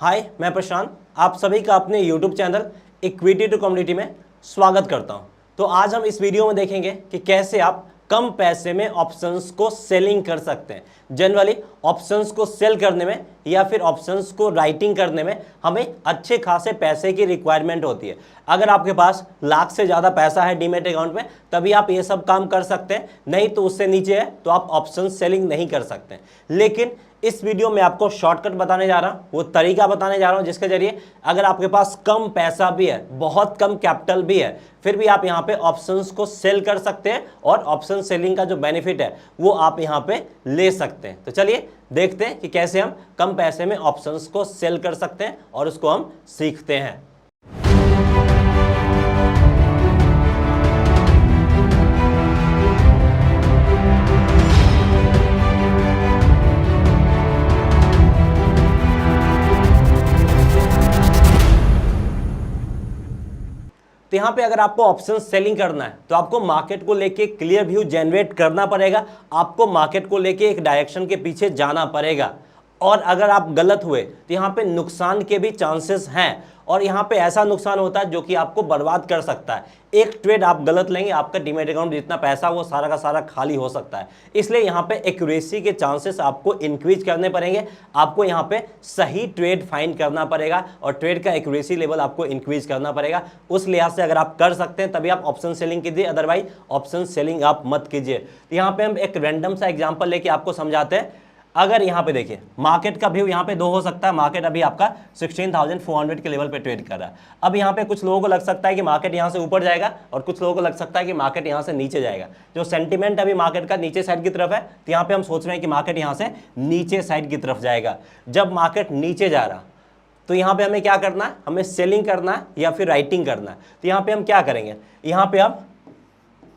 हाय, मैं प्रशांत आप सभी का अपने YouTube channel equity to community में स्वागत करता हूं। तो आज हम इस वीडियो में देखेंगे कि कैसे आप कम पैसे में ऑप्शंस को सेलिंग कर सकते हैं। जनरली ऑप्शंस को सेल करने में या फिर ऑप्शंस को राइटिंग करने में हमें अच्छे खासे पैसे की रिक्वायरमेंट होती है। अगर आपके पास लाख से ज़्यादा पैसा है डीमैट अकाउंट में तभी आप ये सब काम कर सकते हैं, नहीं तो उससे नीचे है तो आप ऑप्शन सेलिंग नहीं कर सकते। लेकिन इस वीडियो में आपको शॉर्टकट बताने जा रहा हूं, वो तरीका बताने जा रहा हूं जिसके जरिए अगर आपके पास कम पैसा भी है, बहुत कम कैपिटल भी है, फिर भी आप यहां पे ऑप्शंस को सेल कर सकते हैं और ऑप्शन सेलिंग का जो बेनिफिट है वो आप यहां पे ले सकते हैं। तो चलिए देखते हैं कि कैसे हम कम पैसे में ऑप्शंस को सेल कर सकते हैं और उसको हम सीखते हैं। तो यहाँ पे अगर आपको ऑप्शन सेलिंग करना है तो आपको मार्केट को लेके क्लियर व्यू जनरेट करना पड़ेगा। आपको मार्केट को लेके एक डायरेक्शन के पीछे जाना पड़ेगा और अगर आप गलत हुए तो यहाँ पे नुकसान के भी चांसेस हैं और यहाँ पे ऐसा नुकसान होता है जो कि आपको बर्बाद कर सकता है। एक ट्रेड आप गलत लेंगे, आपका डीमैट अकाउंट जितना पैसा वो सारा का सारा खाली हो सकता है। इसलिए यहाँ पे एक्यूरेसी के चांसेस आपको इंक्रीज करने पड़ेंगे। आपको यहाँ पे सही ट्रेड फाइंड करना पड़ेगा और ट्रेड का एक्यूरेसी लेवल आपको इंक्रीज करना पड़ेगा। उस लिहाज से अगर आप कर सकते हैं तभी आप ऑप्शन सेलिंग कीजिए, अदरवाइज ऑप्शन सेलिंग आप मत कीजिए। तो यहाँ पे हम एक रैंडम सा एग्जाम्पल लेके आपको समझाते हैं। अगर यहाँ पे देखिए मार्केट का व्यू यहाँ पे दो हो सकता है। मार्केट अभी आपका 16,400 के लेवल पे ट्रेड कर रहा है। अब यहाँ पे कुछ लोगों को लग सकता है कि मार्केट यहाँ से ऊपर जाएगा और कुछ लोगों को लग सकता है कि मार्केट यहाँ से नीचे जाएगा। जो सेंटीमेंट अभी मार्केट का नीचे साइड की तरफ है तो यहाँ पे हम सोच रहे हैं कि मार्केट यहाँ से नीचे साइड की तरफ जाएगा। जब मार्केट नीचे जा रहा तो यहाँ पे हमें क्या करना है, हमें सेलिंग करना है या फिर राइटिंग करना है। तो यहाँ पे हम क्या करेंगे, यहाँ पे हम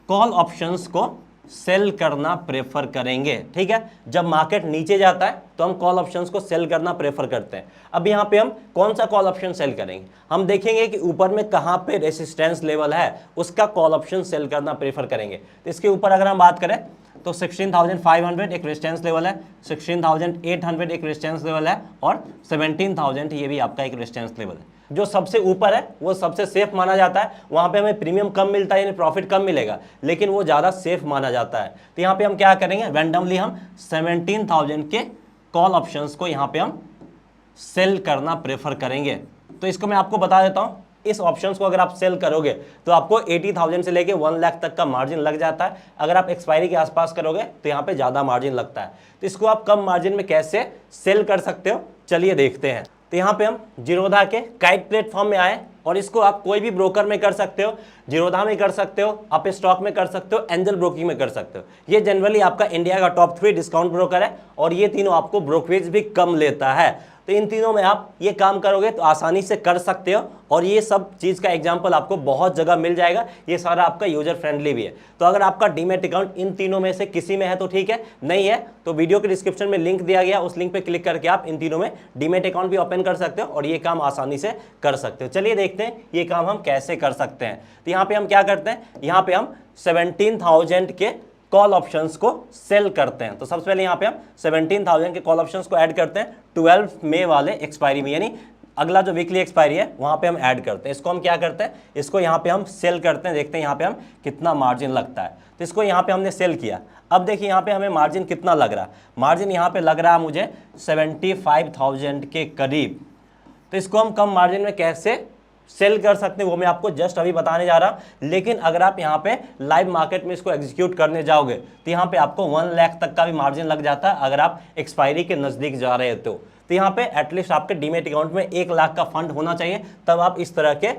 कॉल ऑप्शंस को सेल करना प्रेफर करेंगे। ठीक है, जब मार्केट नीचे जाता है तो हम कॉल ऑप्शंस को सेल करना प्रेफर करते हैं। अब यहाँ पे हम कौन सा कॉल ऑप्शन सेल करेंगे, हम देखेंगे कि ऊपर में कहाँ पे रेसिस्टेंस लेवल है उसका कॉल ऑप्शन सेल करना प्रेफर करेंगे। तो इसके ऊपर अगर हम बात करें तो 16,500 एक रेजिस्टेंस लेवल है, 16,800 एक रेजिस्टेंस लेवल है और 17,000 ये भी आपका एक रेजिस्टेंस लेवल है। जो सबसे ऊपर है वो सबसे सेफ माना जाता है, वहां पे हमें प्रीमियम कम मिलता है यानी प्रॉफिट कम मिलेगा, लेकिन वो ज़्यादा सेफ माना जाता है। तो यहाँ पे हम क्या करेंगे, रैंडमली हम 17,000 के कॉल ऑप्शंस को यहाँ पे हम सेल करना प्रेफर करेंगे। तो इसको मैं आपको बता देता हूँ, इस ऑप्शंस को अगर आप सेल करोगे तो आपको 80,000 से लेके 1 लाख तक का मार्जिन लग जाता है। अगर आप एक्सपायरी के आसपास करोगे तो यहाँ पे ज़्यादा मार्जिन लगता है। तो इसको आप कम मार्जिन में कैसे सेल कर सकते हो, चलिए देखते हैं। तो यहाँ पे हम जीरोधा के काइट प्लेटफॉर्म में आए और इसको आप कोई भी ब्रोकर में कर सकते हो, जीरोधा में कर सकते हो, आप स्टॉक में कर सकते हो, एंजल ब्रोकिंग में कर सकते हो। ये जनरली आपका इंडिया का टॉप 3 डिस्काउंट ब्रोकर है और ये तीनों आपको ब्रोकरेज भी कम लेता है। तो इन तीनों में आप ये काम करोगे तो आसानी से कर सकते हो और ये सब चीज़ का एग्जाम्पल आपको बहुत जगह मिल जाएगा। ये सारा आपका यूजर फ्रेंडली भी है। तो अगर आपका डीमैट अकाउंट इन तीनों में से किसी में है तो ठीक है, नहीं है तो वीडियो के डिस्क्रिप्शन में लिंक दिया गया, उस लिंक पे क्लिक करके आप इन तीनों में डीमैट अकाउंट भी ओपन कर सकते हो और ये काम आसानी से कर सकते हो। चलिए देखते हैं ये काम हम कैसे कर सकते हैं। तो यहाँ पे हम क्या करते हैं, यहाँ पे हम 17,000 के कॉल ऑप्शंस को सेल करते हैं। तो सबसे पहले यहाँ पे हम 17,000 के कॉल ऑप्शंस को ऐड करते हैं 12 मई वाले एक्सपायरी में, यानी अगला जो वीकली एक्सपायरी है वहाँ पे हम ऐड करते हैं। इसको हम क्या करते हैं, इसको यहाँ पे हम सेल करते हैं, देखते हैं यहाँ पे हम कितना मार्जिन लगता है। तो इसको यहाँ पे हमने सेल किया। अब देखिए यहाँ पे हमें मार्जिन कितना लग रहा है, मार्जिन यहाँ पे लग रहा है मुझे 75,000 के करीब। तो इसको हम कम मार्जिन में कैसे सेल कर सकते हैं वो मैं आपको जस्ट अभी बताने जा रहा हूं। लेकिन अगर आप यहाँ पे लाइव मार्केट में इसको एग्जीक्यूट करने जाओगे तो यहाँ पे आपको 1 लाख तक का भी मार्जिन लग जाता है अगर आप एक्सपायरी के नज़दीक जा रहे हो। तो यहाँ पे एटलीस्ट आपके डीमैट अकाउंट में 1 लाख का फंड होना चाहिए, तब आप इस तरह के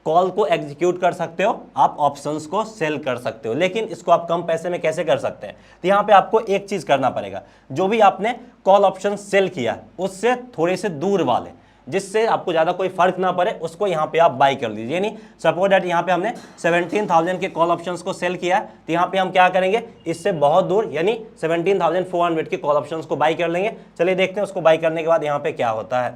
कॉल को एग्जीक्यूट कर सकते हो, आप ऑप्शंस को सेल कर सकते हो। लेकिन इसको आप कम पैसे में कैसे कर सकते हैं, तो यहाँ पे आपको एक चीज़ करना पड़ेगा, जो भी आपने कॉल ऑप्शन सेल किया उससे थोड़े से दूर वाले, जिससे आपको ज़्यादा कोई फर्क ना पड़े, उसको यहाँ पे आप बाई कर लीजिए। यानी सपोज दैट यहाँ पे हमने 17,000 के कॉल ऑप्शंस को सेल किया, तो यहाँ पे हम क्या करेंगे, इससे बहुत दूर यानी 17,400 के कॉल ऑप्शंस को बाई कर लेंगे। चलिए देखते हैं उसको बाई करने के बाद यहाँ पे क्या होता है।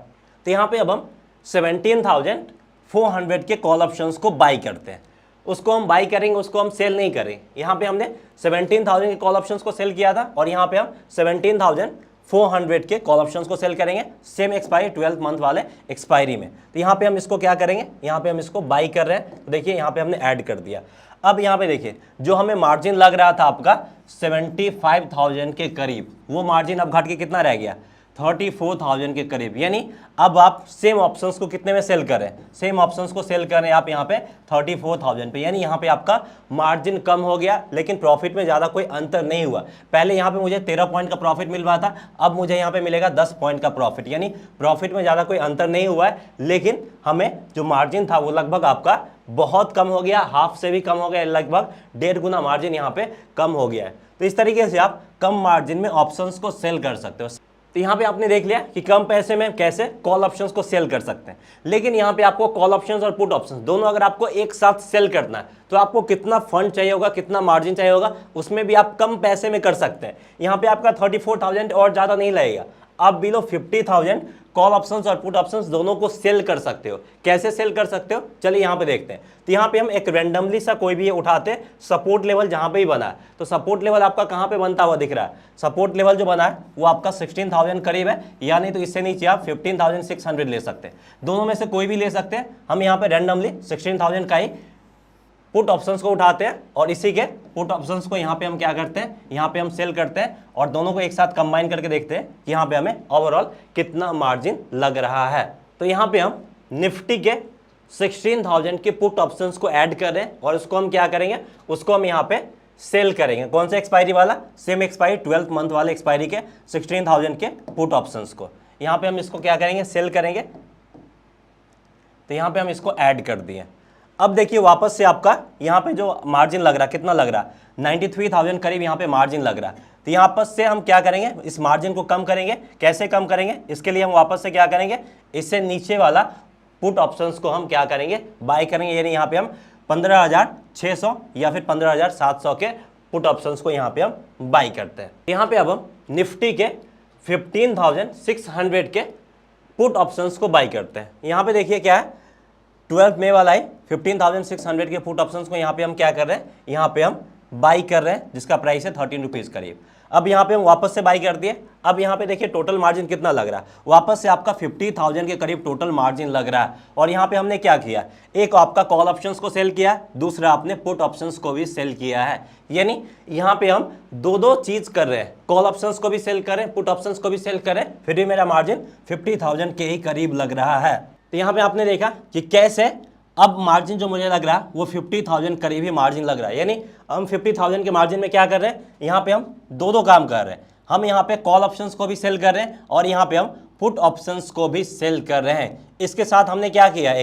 तो यहाँ पे अब हम 17,400 के कॉल ऑप्शंस को बाई करते हैं, उसको हम बाई करेंगे, उसको हम सेल नहीं करेंगे। यहाँ पे हमने 17,000 के कॉल ऑप्शंस को सेल किया था और यहाँ पे हम 17,000 400 के कॉल ऑप्शंस को सेल करेंगे, सेम एक्सपायरी 12 मंथ वाले एक्सपायरी में। तो यहाँ पे हम इसको क्या करेंगे, यहाँ पे हम इसको बाई कर रहे हैं, तो देखिए यहाँ पे हमने ऐड कर दिया। अब यहाँ पे देखिए जो हमें मार्जिन लग रहा था आपका 75,000 के करीब, वो मार्जिन अब घट के कितना रह गया, 34,000 के करीब। यानी अब आप सेम ऑप्शंस को कितने में सेल करें, सेम ऑप्शंस को सेल करें आप यहाँ पे 34,000 पे, यानी यहाँ पे आपका मार्जिन कम हो गया, लेकिन प्रॉफिट में ज़्यादा कोई अंतर नहीं हुआ। पहले यहाँ पे मुझे 13 पॉइंट का प्रॉफिट मिल रहा था, अब मुझे यहाँ पे मिलेगा 10 पॉइंट का प्रॉफिट, यानी प्रॉफिट में ज़्यादा कोई अंतर नहीं हुआ है, लेकिन हमें जो मार्जिन था वो लगभग आपका बहुत कम हो गया, हाफ से भी कम हो गया, लगभग 1.5 गुना मार्जिन यहाँ पे कम हो गया है। तो इस तरीके से आप कम मार्जिन में ऑप्शंस को सेल कर सकते हो। तो यहाँ पे आपने देख लिया कि कम पैसे में कैसे कॉल ऑप्शंस को सेल कर सकते हैं, लेकिन यहाँ पे आपको कॉल ऑप्शंस और पुट ऑप्शंस दोनों अगर आपको एक साथ सेल करना है तो आपको कितना फंड चाहिए होगा, कितना मार्जिन चाहिए होगा, उसमें भी आप कम पैसे में कर सकते हैं। यहाँ पे आपका 34,000 और ज़्यादा नहीं लगेगा, आप बिलो 50,000 कॉल ऑप्शंस और पुट ऑप्शंस दोनों को सेल कर सकते हो। कैसे सेल कर सकते हो, चलिए यहाँ पे देखते हैं। तो यहाँ पे हम एक रैंडमली सा कोई भी उठाते हैं, सपोर्ट लेवल जहाँ पे ही बना है, तो सपोर्ट लेवल आपका कहाँ पे बनता हुआ दिख रहा है, सपोर्ट लेवल जो बना है वो आपका 16,000 करीब है, यानी तो इससे नीचे आप 15,600 ले सकते हैं, दोनों में से कोई भी ले सकते हैं। हम यहाँ पे रैंडमली 16,000 का ही पुट ऑप्शंस को उठाते हैं और इसी के पुट ऑप्शंस को यहाँ पे हम क्या करते हैं, यहाँ पे हम सेल करते हैं और दोनों को एक साथ कंबाइन करके देखते हैं कि यहाँ पे हमें ओवरऑल कितना मार्जिन लग रहा है। तो यहाँ पे हम निफ्टी के 16,000 के पुट ऑप्शंस को ऐड कर रहे हैं और उसको हम क्या करेंगे, उसको हम यहाँ पे सेल करेंगे। कौन सा एक्सपायरी वाला, सेम एक्सपायरी 12 मंथ वाले एक्सपायरी के 16,000 के पुट ऑप्शंस को यहाँ पे हम इसको क्या करेंगे, सेल करेंगे। तो यहाँ पे हम इसको ऐड कर दिए। अब देखिए वापस से आपका यहाँ पे जो मार्जिन लग रहा है, कितना लग रहा है, 93,000 करीब यहाँ पे मार्जिन लग रहा है। तो यहाँ पर से हम क्या करेंगे, इस मार्जिन को कम करेंगे। कैसे कम करेंगे, इसके लिए हम वापस से क्या करेंगे, इससे नीचे वाला पुट ऑप्शंस को हम क्या करेंगे, बाय करेंगे। यानी यहाँ पे हम 15,600 या फिर 15,700 के पुट ऑप्शंस को यहाँ पे हम बाय करते हैं। यहाँ पे अब हम निफ्टी के 15,600 के पुट ऑप्शंस को बाय करते हैं। यहाँ पे देखिए क्या है, 12 मई वाला है, 15,600 के पुट ऑप्शंस को यहाँ पे हम क्या कर रहे हैं, यहाँ पे हम बाई कर रहे हैं, जिसका प्राइस है 13 रुपीज़ करीब। अब यहाँ पे हम वापस से बाई कर दिए। अब यहाँ पे देखिए टोटल मार्जिन कितना लग रहा है, वापस से आपका 50,000 के करीब टोटल मार्जिन लग रहा है। और यहाँ पे हमने क्या किया, एक आपका कॉल ऑप्शंस को सेल किया, दूसरा आपने पुट ऑप्शंस को भी सेल किया है। यानी यहाँ पे हम दो चीज़ कर रहे हैं, कॉल ऑप्शंस को भी सेल करें, पुट ऑप्शंस को भी सेल करें, फिर भी मेरा मार्जिन 50,000 के ही करीब लग रहा है। तो यहाँ पे आपने देखा कि कैसे अब मार्जिन जो मुझे लग रहा है वो 50,000 करीब ही मार्जिन लग रहा है। यानी हम 50,000 के मार्जिन में क्या कर रहे हैं, यहाँ पे हम दो काम कर रहे हैं। हम यहाँ पे कॉल ऑप्शंस को भी सेल कर रहे हैं और यहाँ पे हम पुट ऑप्शंस को भी सेल कर रहे हैं। इसके साथ हमने क्या किया,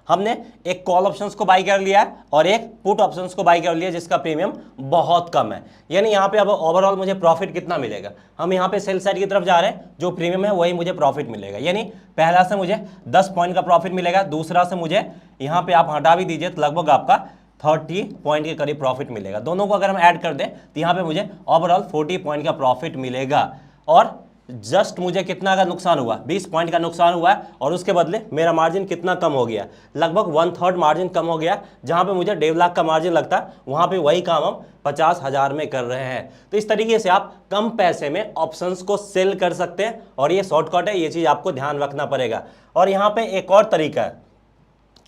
हमने एक कॉल ऑप्शंस को बाई कर लिया है और एक पुट ऑप्शंस को बाई कर लिया, जिसका प्रीमियम बहुत कम है। यानी यहाँ पे अब ओवरऑल मुझे प्रॉफिट कितना मिलेगा, हम यहाँ पे सेल साइड की तरफ जा रहे हैं, जो प्रीमियम है वही मुझे प्रॉफिट मिलेगा। यानी पहला से मुझे 10 पॉइंट का प्रॉफिट मिलेगा, दूसरा से मुझे यहाँ पे आप हटा भी दीजिए तो लगभग आपका 30 पॉइंट के करीब प्रॉफिट मिलेगा। दोनों को अगर हम ऐड कर दें तो यहाँ पे मुझे ओवरऑल 40 पॉइंट का प्रॉफिट मिलेगा। और जस्ट मुझे कितना का नुकसान हुआ, 20 पॉइंट का नुकसान हुआ है, और उसके बदले मेरा मार्जिन कितना कम हो गया, लगभग 1/3 मार्जिन कम हो गया। जहां पे मुझे 1.5 लाख का मार्जिन लगता वहां पे वही काम हम 50,000 में कर रहे हैं। तो इस तरीके से आप कम पैसे में ऑप्शंस को सेल कर सकते हैं और ये शॉर्टकट है, ये चीज़ आपको ध्यान रखना पड़ेगा। और यहाँ पे एक और तरीका है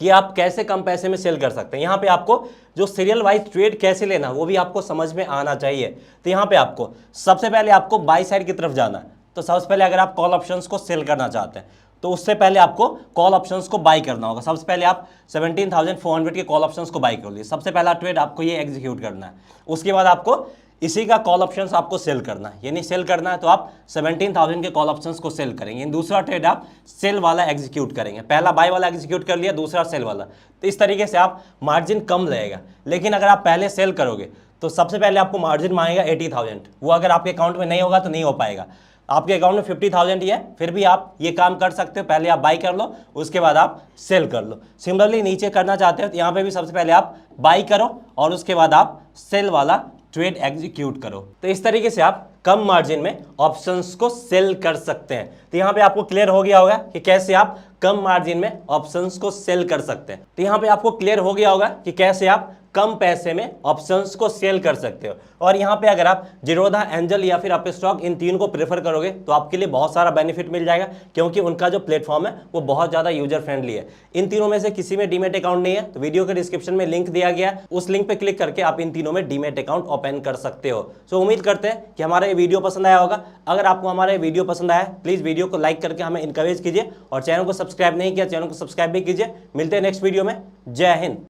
कि आप कैसे कम पैसे में सेल कर सकते हैं। यहाँ पे आपको जो सीरियल वाइज ट्रेड कैसे लेना वो भी आपको समझ में आना चाहिए। तो यहाँ पे आपको सबसे पहले आपको बाई साइड की तरफ जाना है। तो सबसे पहले अगर आप कॉल ऑप्शंस को सेल करना चाहते हैं तो उससे पहले आपको कॉल ऑप्शंस को बाई करना होगा। सबसे पहले आप 17,400 के कॉल ऑप्शंस को बाई कर लीजिए। सबसे पहला ट्रेड आपको ये एग्जीक्यूट करना है। उसके बाद आपको इसी का कॉल ऑप्शंस आपको सेल करना है। यानी सेल करना है तो आप 17,000 के कॉल ऑप्शंस को सेल करेंगे। दूसरा ट्रेड आप सेल वाला एग्जीक्यूट करेंगे। पहला बाय वाला एग्जीक्यूट कर लिया, दूसरा सेल वाला। तो इस तरीके से आप मार्जिन कम लगेगा। लेकिन अगर आप पहले सेल करोगे तो सबसे पहले आपको मार्जिन मांगेगा 80,000। वो अगर आपके अकाउंट में नहीं होगा तो नहीं हो पाएगा। आपके अकाउंट में 50,000 ही है, फिर भी आप ये काम कर सकते हो। पहले आप बाई कर लो, उसके बाद आप सेल कर लो। सिमिलरली नीचे करना चाहते हो तो यहाँ पे भी सबसे पहले आप बाई करो और उसके बाद आप सेल वाला ट्रेड एग्जीक्यूट करो। तो इस तरीके से आप कम मार्जिन में ऑप्शंस को सेल कर सकते हैं। तो यहाँ पे आपको क्लियर हो गया होगा कि कैसे आप कम मार्जिन में ऑप्शंस को सेल कर सकते हैं। तो यहाँ पे आपको क्लियर हो गया होगा कि कैसे आप कम पैसे में ऑप्शंस को सेल कर सकते हो। और यहाँ पे अगर आप जीरोधा, एंजल या फिर अपस्टॉक इन तीन को प्रेफर करोगे तो आपके लिए बहुत सारा बेनिफिट मिल जाएगा, क्योंकि उनका जो प्लेटफॉर्म है वो बहुत ज़्यादा यूजर फ्रेंडली है। इन तीनों में से किसी में डीमेट अकाउंट नहीं है तो वीडियो के डिस्क्रिप्शन में लिंक दिया गया, उस लिंक पे क्लिक करके आप इन तीनों में डीमेट अकाउंट ओपन कर सकते हो। सो उम्मीद करते हैं कि हमारा ये वीडियो पसंद आया होगा। अगर आपको हमारा ये वीडियो पसंद आया प्लीज़ वीडियो को लाइक करके हमें इनकरेज कीजिए, और चैनल को सब्सक्राइब नहीं किया चैनल को सब्सक्राइब भी कीजिए। मिलते हैं नेक्स्ट वीडियो में। जय हिंद।